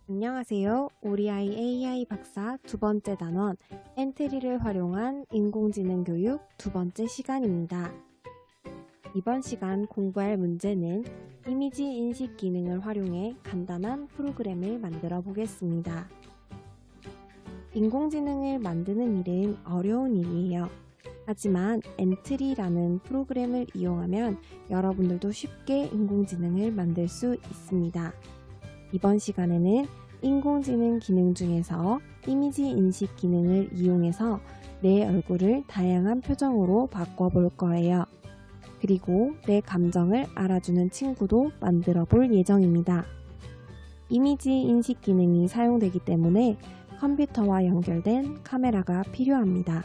안녕하세요. 우리 아이 AI 박사 두 번째 단원 엔트리를 활용한 인공지능 교육 두 번째 시간입니다. 이번 시간 공부할 문제는 이미지 인식 기능을 활용해 간단한 프로그램을 만들어 보겠습니다. 인공지능을 만드는 일은 어려운 일이에요. 하지만 엔트리라는 프로그램을 이용하면 여러분들도 쉽게 인공지능을 만들 수 있습니다. 이번 시간에는 인공지능 기능 중에서 이미지 인식 기능을 이용해서 내 얼굴을 다양한 표정으로 바꿔볼 거예요. 그리고 내 감정을 알아주는 친구도 만들어 볼 예정입니다. 이미지 인식 기능이 사용되기 때문에 컴퓨터와 연결된 카메라가 필요합니다.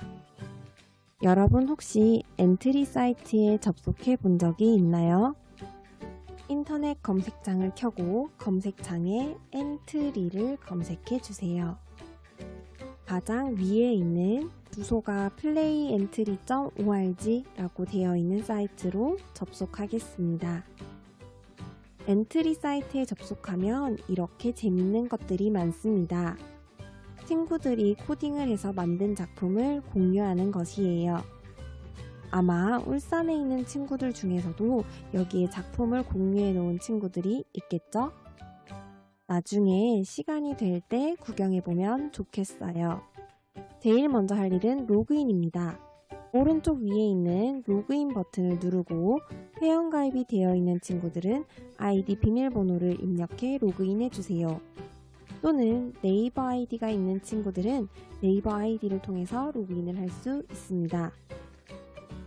여러분 혹시 엔트리 사이트에 접속해 본 적이 있나요? 인터넷 검색창을 켜고 검색창에 엔트리를 검색해 주세요. 가장 위에 있는 주소가 playentry.org라고 되어 있는 사이트로 접속하겠습니다. 엔트리 사이트에 접속하면 이렇게 재밌는 것들이 많습니다. 친구들이 코딩을 해서 만든 작품을 공유하는 것이에요. 아마 울산에 있는 친구들 중에서도 여기에 작품을 공유해 놓은 친구들이 있겠죠? 나중에 시간이 될 때 구경해 보면 좋겠어요. 제일 먼저 할 일은 로그인입니다. 오른쪽 위에 있는 로그인 버튼을 누르고 회원가입이 되어 있는 친구들은 아이디 비밀번호를 입력해 로그인해 주세요. 또는 네이버 아이디가 있는 친구들은 네이버 아이디를 통해서 로그인을 할 수 있습니다.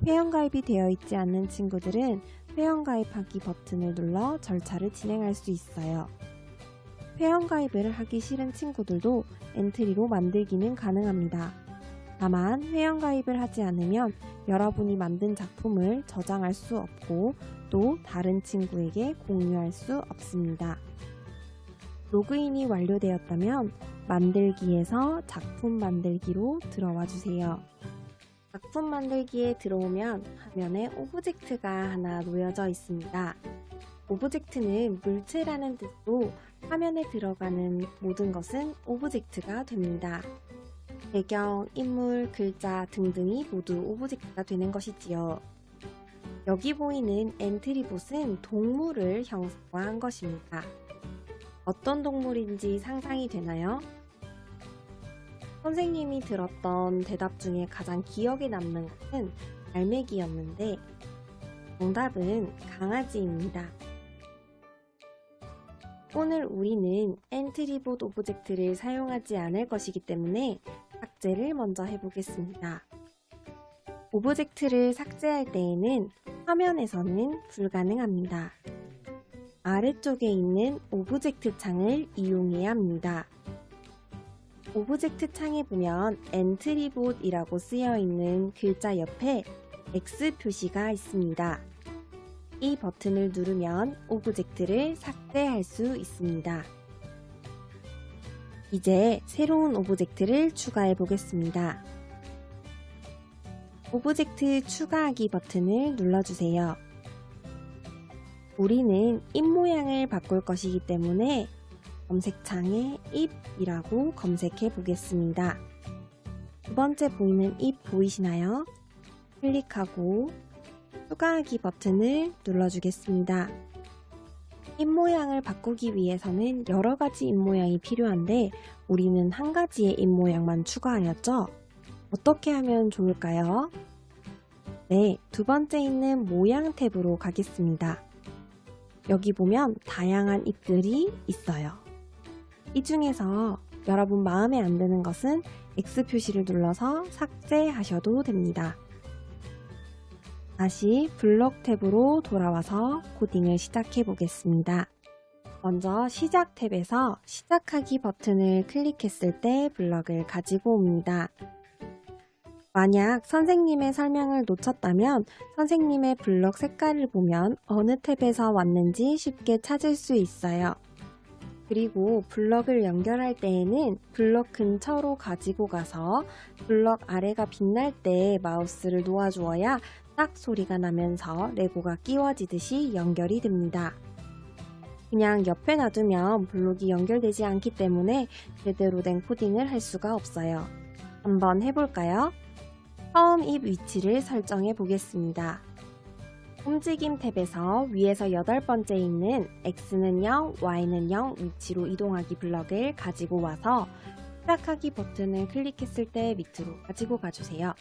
회원가입이 되어 있지 않는 친구들은 회원가입하기 버튼을 눌러 절차를 진행할 수 있어요. 회원가입을 하기 싫은 친구들도 엔트리로 만들기는 가능합니다. 다만 회원가입을 하지 않으면 여러분이 만든 작품을 저장할 수 없고 또 다른 친구에게 공유할 수 없습니다. 로그인이 완료되었다면 만들기에서 작품 만들기로 들어와 주세요. 작품 만들기에 들어오면 화면에 오브젝트가 하나 놓여져 있습니다. 오브젝트는 물체라는 뜻으로 화면에 들어가는 모든 것은 오브젝트가 됩니다. 배경, 인물, 글자 등등이 모두 오브젝트가 되는 것이지요. 여기 보이는 엔트리봇은 동물을 형상화한 것입니다. 어떤 동물인지 상상이 되나요? 선생님이 들었던 대답 중에 가장 기억에 남는 것은 갈매기였는데 정답은 강아지입니다. 오늘 우리는 엔트리봇 오브젝트를 사용하지 않을 것이기 때문에 삭제를 먼저 해보겠습니다. 오브젝트를 삭제할 때에는 화면에서는 불가능합니다. 아래쪽에 있는 오브젝트 창을 이용해야 합니다. 오브젝트 창에 보면 엔트리봇이라고 쓰여 있는 글자 옆에 X 표시가 있습니다. 이 버튼을 누르면 오브젝트를 삭제할 수 있습니다. 이제 새로운 오브젝트를 추가해 보겠습니다. 오브젝트 추가하기 버튼을 눌러주세요. 우리는 입 모양을 바꿀 것이기 때문에 검색창에 입이라고 검색해 보겠습니다. 두 번째 보이는 입 보이시나요? 클릭하고 추가하기 버튼을 눌러주겠습니다. 입 모양을 바꾸기 위해서는 여러 가지 입 모양이 필요한데 우리는 한 가지의 입 모양만 추가하였죠? 어떻게 하면 좋을까요? 네, 두 번째 있는 모양 탭으로 가겠습니다. 여기 보면 다양한 입들이 있어요. 이 중에서 여러분 마음에 안 드는 것은 X 표시를 눌러서 삭제하셔도 됩니다. 다시 블럭 탭으로 돌아와서 코딩을 시작해 보겠습니다. 먼저 시작 탭에서 시작하기 버튼을 클릭했을 때 블럭을 가지고 옵니다. 만약 선생님의 설명을 놓쳤다면 선생님의 블럭 색깔을 보면 어느 탭에서 왔는지 쉽게 찾을 수 있어요. 그리고 블럭을 연결할 때에는 블럭 근처로 가지고 가서 블럭 아래가 빛날 때 마우스를 놓아주어야 딱 소리가 나면서 레고가 끼워지듯이 연결이 됩니다. 그냥 옆에 놔두면 블록이 연결되지 않기 때문에 제대로 된 코딩을 할 수가 없어요. 한번 해볼까요? 처음 잎 위치를 설정해 보겠습니다. 움직임 탭에서 위에서 8번째 있는 X는 0, Y는 0 위치로 이동하기 블럭을 가지고 와서 시작하기 버튼을 클릭했을 때 밑으로 가지고 가주세요.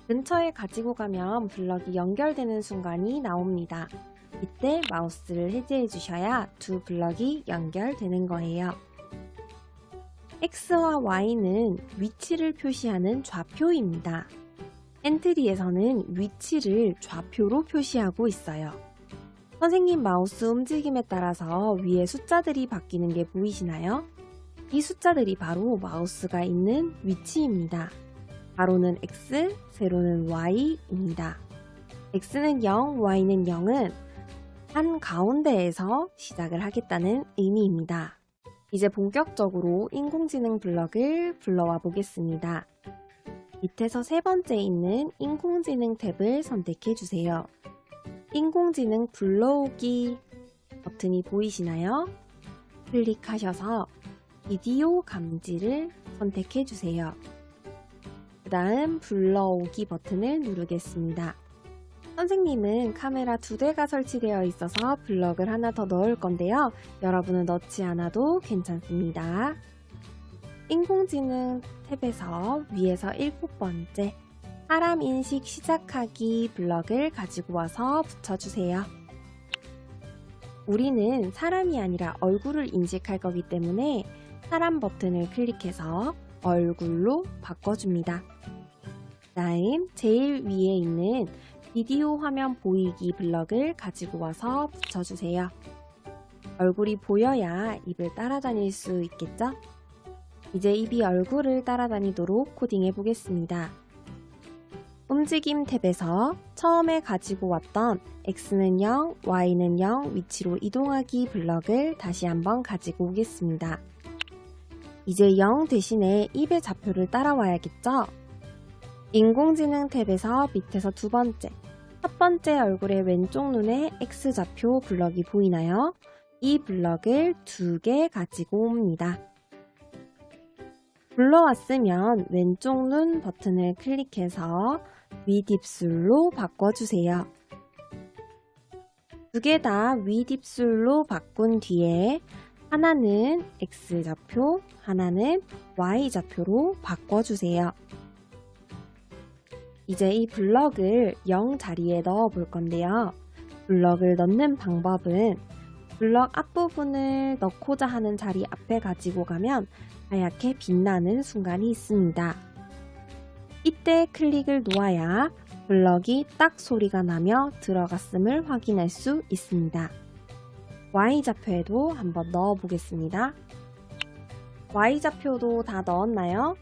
근처에 가지고 가면 블럭이 연결되는 순간이 나옵니다. 이때 마우스를 해제해 주셔야 두 블럭이 연결되는 거예요. X와 Y는 위치를 표시하는 좌표입니다. 엔트리에서는 위치를 좌표로 표시하고 있어요. 선생님 마우스 움직임에 따라서 위에 숫자들이 바뀌는 게 보이시나요? 이 숫자들이 바로 마우스가 있는 위치입니다. 가로는 X, 세로는 Y입니다. X는 0, Y는 0은 한 가운데에서 시작을 하겠다는 의미입니다. 이제 본격적으로 인공지능 블럭을 불러와 보겠습니다. 밑에서 세 번째 있는 인공지능 탭을 선택해 주세요. 인공지능 불러오기 버튼이 보이시나요? 클릭하셔서 비디오 감지를 선택해 주세요. 그 다음 불러오기 버튼을 누르겠습니다. 선생님은 카메라 2대가 설치되어 있어서 블럭을 하나 더 넣을 건데요. 여러분은 넣지 않아도 괜찮습니다. 인공지능 탭에서 위에서 7번째 사람 인식 시작하기 블럭을 가지고 와서 붙여주세요. 우리는 사람이 아니라 얼굴을 인식할 거기 때문에 사람 버튼을 클릭해서 얼굴로 바꿔줍니다. 다음 제일 위에 있는 비디오 화면 보이기 블럭을 가지고 와서 붙여주세요. 얼굴이 보여야 입을 따라다닐 수 있겠죠? 이제 입이 얼굴을 따라다니도록 코딩해 보겠습니다. 움직임 탭에서 처음에 가지고 왔던 X는 0, Y는 0 위치로 이동하기 블럭을 다시 한번 가지고 오겠습니다. 이제 0 대신에 입의 좌표를 따라와야겠죠? 인공지능 탭에서 밑에서 두 번째, 첫 번째 얼굴의 왼쪽 눈에 X좌표 블럭이 보이나요? 이 블럭을 2개 가지고 옵니다. 불러왔으면 왼쪽 눈 버튼을 클릭해서 윗입술로 바꿔주세요. 2개 다 윗입술로 바꾼 뒤에 하나는 X좌표, 하나는 Y좌표로 바꿔주세요. 이제 이 블럭을 0 자리에 넣어 볼 건데요. 블럭을 넣는 방법은 블럭 앞부분을 넣고자 하는 자리 앞에 가지고 가면 하얗게 빛나는 순간이 있습니다. 이때 클릭을 놓아야 블럭이 딱 소리가 나며 들어갔음을 확인할 수 있습니다. Y좌표에도 한번 넣어 보겠습니다. Y좌표도 다 넣었나요?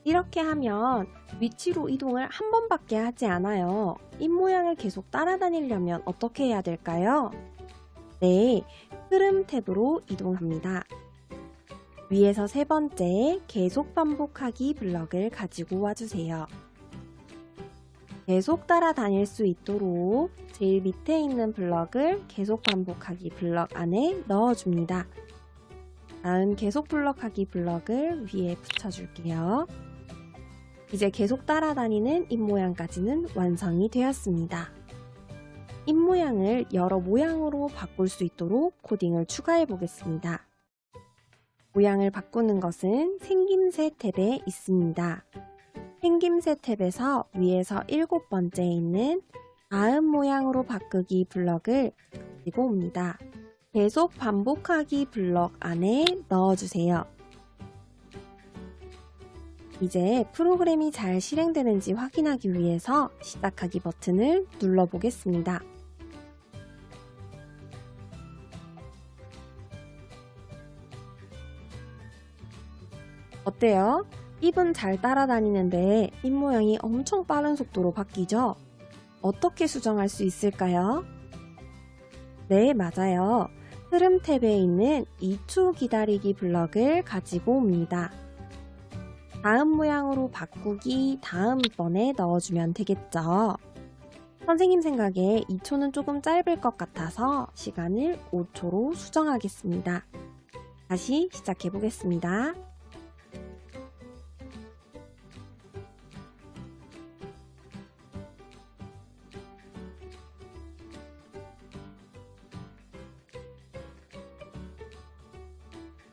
이렇게 하면 위치로 이동을 한 번밖에 하지 않아요. 입 모양을 계속 따라다니려면 어떻게 해야 될까요? 네, 흐름 탭으로 이동합니다. 위에서 세 번째 계속 반복하기 블럭을 가지고 와주세요. 계속 따라다닐 수 있도록 제일 밑에 있는 블럭을 계속 반복하기 블럭 안에 넣어줍니다. 다음 계속 블럭하기 블럭을 위에 붙여줄게요. 이제 계속 따라다니는 입 모양까지는 완성이 되었습니다. 입 모양을 여러 모양으로 바꿀 수 있도록 코딩을 추가해 보겠습니다. 모양을 바꾸는 것은 생김새 탭에 있습니다. 생김새 탭에서 위에서 7번째에 있는 다음 모양으로 바꾸기 블럭을 가지고 옵니다. 계속 반복하기 블럭 안에 넣어주세요. 이제 프로그램이 잘 실행되는지 확인하기 위해서 시작하기 버튼을 눌러보겠습니다. 어때요? 입은 잘 따라다니는데 입 모양이 엄청 빠른 속도로 바뀌죠? 어떻게 수정할 수 있을까요? 네, 맞아요. 흐름 탭에 있는 2초 기다리기 블럭을 가지고 옵니다. 다음 모양으로 바꾸기 다음번에 넣어주면 되겠죠. 선생님 생각에 2초는 조금 짧을 것 같아서 시간을 5초로 수정하겠습니다. 다시 시작해 보겠습니다.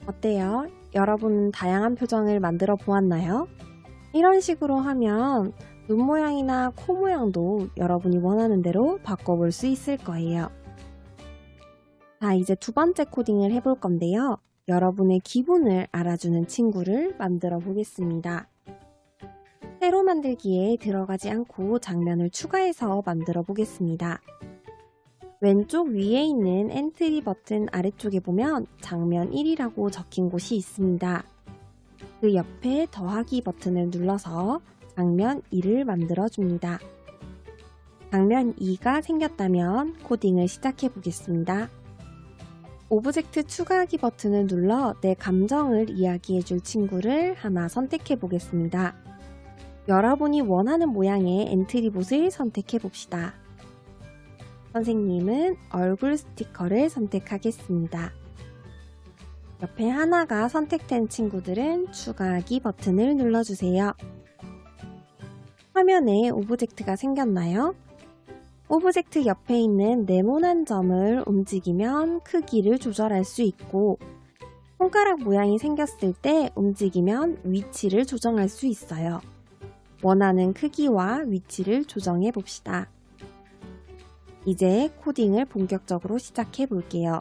어때요? 여러분 다양한 표정을 만들어 보았나요? 이런 식으로 하면 눈 모양이나 코 모양도 여러분이 원하는 대로 바꿔볼 수 있을 거예요. 자, 이제 두 번째 코딩을 해볼 건데요. 여러분의 기분을 알아주는 친구를 만들어 보겠습니다. 새로 만들기에 들어가지 않고 장면을 추가해서 만들어 보겠습니다. 왼쪽 위에 있는 엔트리 버튼 아래쪽에 보면 장면 1이라고 적힌 곳이 있습니다. 그 옆에 더하기 버튼을 눌러서 장면 2를 만들어 줍니다. 장면 2가 생겼다면 코딩을 시작해 보겠습니다. 오브젝트 추가하기 버튼을 눌러 내 감정을 이야기해 줄 친구를 하나 선택해 보겠습니다. 여러분이 원하는 모양의 엔트리봇을 선택해 봅시다. 선생님은 얼굴 스티커를 선택하겠습니다. 옆에 하나가 선택된 친구들은 추가하기 버튼을 눌러주세요. 화면에 오브젝트가 생겼나요? 오브젝트 옆에 있는 네모난 점을 움직이면 크기를 조절할 수 있고 손가락 모양이 생겼을 때 움직이면 위치를 조정할 수 있어요. 원하는 크기와 위치를 조정해 봅시다. 이제 코딩을 본격적으로 시작해 볼게요.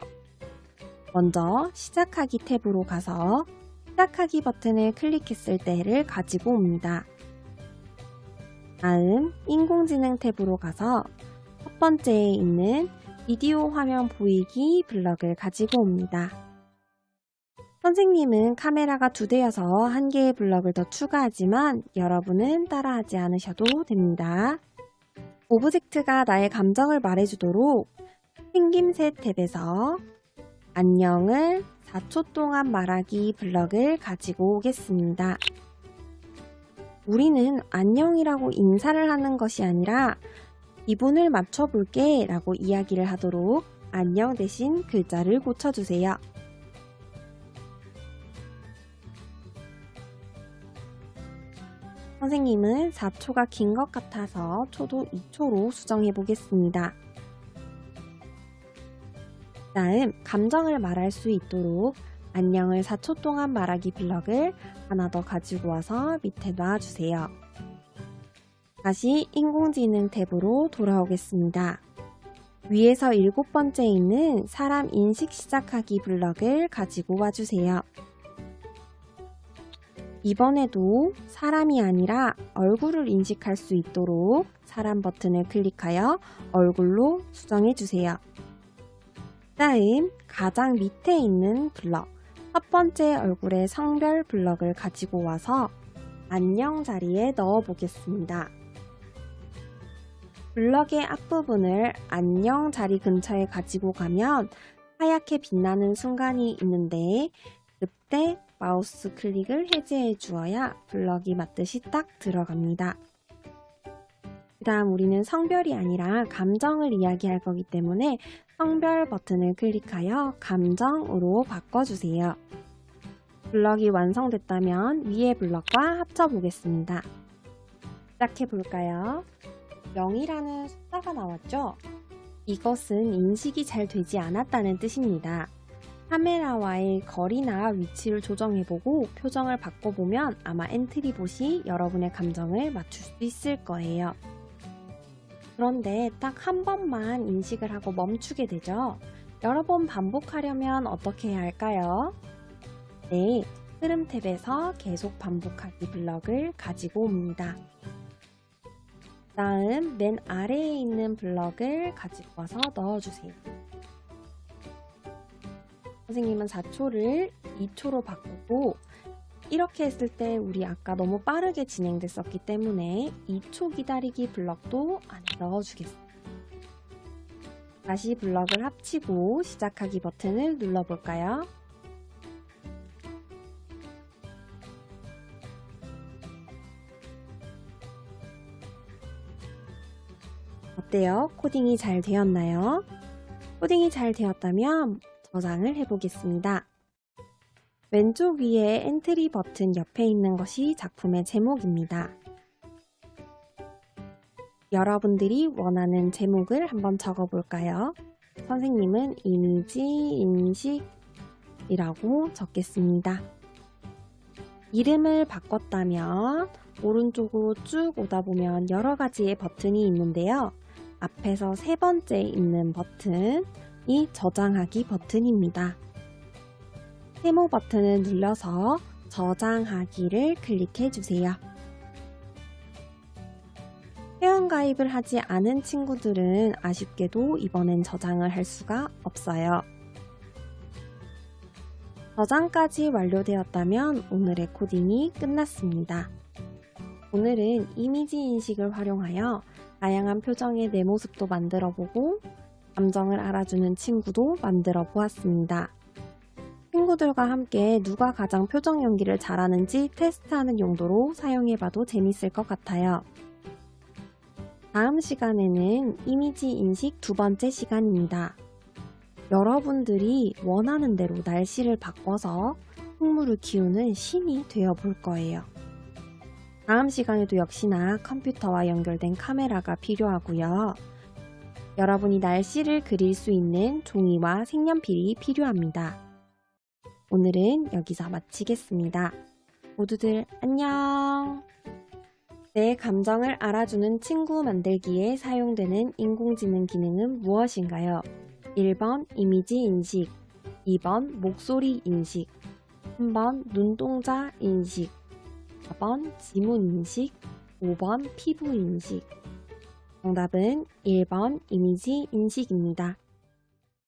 먼저 시작하기 탭으로 가서 시작하기 버튼을 클릭했을 때를 가지고 옵니다. 다음 인공지능 탭으로 가서 첫 번째에 있는 비디오 화면 보이기 블럭을 가지고 옵니다. 선생님은 카메라가 2대여서 1개의 블럭을 더 추가하지만 여러분은 따라하지 않으셔도 됩니다. 오브젝트가 나의 감정을 말해주도록 생김새 탭에서 안녕을 4초 동안 말하기 블럭을 가지고 오겠습니다. 우리는 안녕이라고 인사를 하는 것이 아니라 기분을 맞춰볼게 라고 이야기를 하도록 안녕 대신 글자를 고쳐주세요. 선생님은 4초가 긴 것 같아서 초도 2초로 수정해 보겠습니다. 다음 감정을 말할 수 있도록 안녕을 4초 동안 말하기 블럭을 하나 더 가지고 와서 밑에 놔주세요. 다시 인공지능 탭으로 돌아오겠습니다. 위에서 7번째에 있는 사람 인식 시작하기 블럭을 가지고 와주세요. 이번에도 사람이 아니라 얼굴을 인식할 수 있도록 사람 버튼을 클릭하여 얼굴로 수정해 주세요. 다음 가장 밑에 있는 블럭, 첫 번째 얼굴의 성별 블럭을 가지고 와서 안녕 자리에 넣어 보겠습니다. 블럭의 앞부분을 안녕 자리 근처에 가지고 가면 하얗게 빛나는 순간이 있는데 그때 마우스 클릭을 해제해 주어야 블럭이 맞듯이 딱 들어갑니다. 그 다음 우리는 성별이 아니라 감정을 이야기할 거기 때문에 성별 버튼을 클릭하여 감정으로 바꿔주세요. 블럭이 완성됐다면 위의 블럭과 합쳐 보겠습니다. 시작해 볼까요? 0이라는 숫자가 나왔죠? 이것은 인식이 잘 되지 않았다는 뜻입니다. 카메라와의 거리나 위치를 조정해보고 표정을 바꿔보면 아마 엔트리봇이 여러분의 감정을 맞출 수 있을 거예요. 그런데 딱 한 번만 인식을 하고 멈추게 되죠? 여러 번 반복하려면 어떻게 해야 할까요? 네, 흐름 탭에서 계속 반복하기 블럭을 가지고 옵니다. 다음 맨 아래에 있는 블럭을 가지고 와서 넣어주세요. 선생님은 4초를 2초로 바꾸고 이렇게 했을 때 우리 아까 너무 빠르게 진행됐었기 때문에 2초 기다리기 블럭도 안에 넣어주겠습니다. 다시 블럭을 합치고 시작하기 버튼을 눌러볼까요? 어때요? 코딩이 잘 되었나요? 코딩이 잘 되었다면 저장을 해보겠습니다. 왼쪽 위에 엔트리 버튼 옆에 있는 것이 작품의 제목입니다. 여러분들이 원하는 제목을 한번 적어볼까요? 선생님은 이미지 인식이라고 적겠습니다. 이름을 바꿨다면 오른쪽으로 쭉 오다 보면 여러 가지의 버튼이 있는데요. 앞에서 세 번째 있는 버튼이 저장하기 버튼입니다. 세모 버튼을 눌러서 저장하기를 클릭해 주세요. 회원가입을 하지 않은 친구들은 아쉽게도 이번엔 저장을 할 수가 없어요. 저장까지 완료되었다면 오늘의 코딩이 끝났습니다. 오늘은 이미지 인식을 활용하여 다양한 표정의 내 모습도 만들어보고 감정을 알아주는 친구도 만들어 보았습니다. 친구들과 함께 누가 가장 표정 연기를 잘하는지 테스트하는 용도로 사용해봐도 재밌을 것 같아요. 다음 시간에는 이미지 인식 두 번째 시간입니다. 여러분들이 원하는 대로 날씨를 바꿔서 식물을 키우는 신이 되어 볼 거예요. 다음 시간에도 역시나 컴퓨터와 연결된 카메라가 필요하고요. 여러분이 날씨를 그릴 수 있는 종이와 색연필이 필요합니다. 오늘은 여기서 마치겠습니다. 모두들 안녕! 내 감정을 알아주는 친구 만들기에 사용되는 인공지능 기능은 무엇인가요? 1번 이미지 인식, 2번 목소리 인식, 3번 눈동자 인식, 4번 지문 인식, 5번 피부 인식. 정답은 1번 이미지 인식입니다.